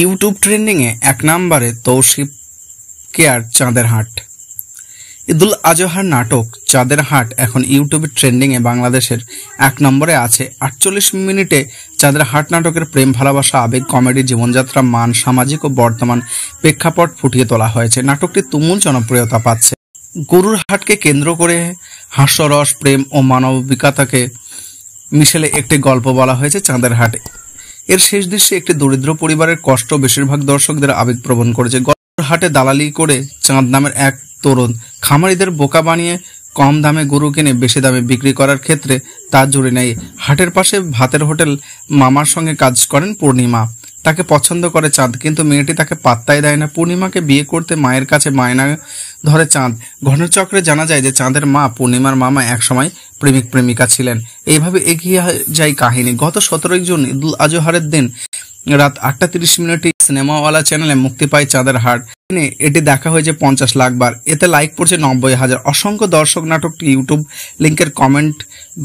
YouTube ট্রেন্ডিংয়ে ১ নম্বরে Tausif care চাঁদের হাট। ঈদুল আজহার নাটক চাঁদের হাট এখন ইউটিউবে ট্রেন্ডিংয়ে বাংলাদেশের ১ নম্বরে আছে। ৪৮ মিনিটে চাঁদের হাট নাটকের প্রেম, ভালোবাসা, আবেগ, কমেডি, জীবনযাত্রা, মান, সামাজিক ও বর্তমান প্রেক্ষাপট ফুটিয়ে তোলা হয়েছে। নাটকটি তুমুল জনপ্রিয়তা পাচ্ছে। গরুর হাটকে কেন্দ্র করে হাস্যরস, প্রেম ও মানবিকতাকে মিশেলে একটি গল্প বলা হয়েছে চাঁদের হাটে। এর শেষ দৃশ্যে একটি দরিদ্র পরিবারের কষ্ট বেশিরভাগ দর্শকদের আবেগপ্রবণ করেছে। গরুর হাটে দালালি করে চাঁদ নামের এক তরুণ খামারিদের বোকা বানিয়ে কম দামে গরু কিনে বেশি দামে বিক্রি করার ক্ষেত্রে তার জুড়ে নেই। হাটের পাশে ভাতের হোটেল মামার সঙ্গে কাজ করেন পূর্ণিমা। তাকে পছন্দ করে চাঁদ, কিন্তু মেয়েটি তাকে পাত্তাই দেয় না। পূর্ণিমাকে বিয়ে করতে মায়ের কাছে বায়না ধরে চাঁদ। ঘটনাচক্রে জানা যায় যে চাঁদের মা পূর্ণিমার মামা একসময় প্রেমিক প্রেমিকা ছিলেন। এইভাবে এগিয়ে যায় কাহিনী। গত ১৭ জুন ঈদুল আজহারের দিন রাত ৮টা ৩০ মিনিটে সিনেমাওয়ালা চ্যানেলে মুক্তি পায় চাঁদের হাট। এটি দেখা হয়েছে ৫০ লাখ বার। এতে লাইক পড়ছে ৯০,০০০। অসংখ্য দর্শক নাটকটি ইউটিউব লিঙ্কের কমেন্ট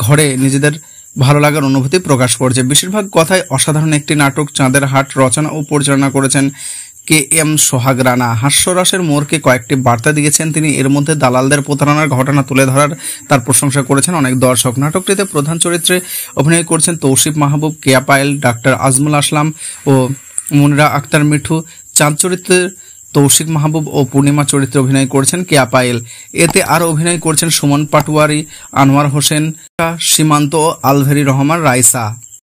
ঘরে নিজেদের ভালো লাগার অনুভূতি প্রকাশ করছে। বেশিরভাগ কথায় অসাধারণ একটি নাটক। চাঁদের হাট রচনা ও পরিচালনা করেছেন KM সোহাগ রানা। হাস্যরসের মোড়কে কয়েকটি বার্তা দিয়েছেন তিনি। এর মধ্যে দালালদের প্রতারণার ঘটনা তুলে ধরার তার প্রশংসা করেছেন অনেক দর্শক। নাটকটিতে প্রধান চরিত্রে অভিনয় করছেন তৌসিফ মাহবুব, কেয়া পায়েল, ডাক্তার আজমুল আসলাম ও মুনিরা আক্তার মিঠু। চাঁদ চরিত্রে তৌসিফ মাহবুব ও পূর্ণিমা চরিত্রে অভিনয় করেছেন কেয়া পায়েল। এতে আরও অভিনয় করছেন সুমন পাটোয়ারি, আনোয়ার হোসেন, সীমান্ত ও আলভেরি রহমান রাইসা।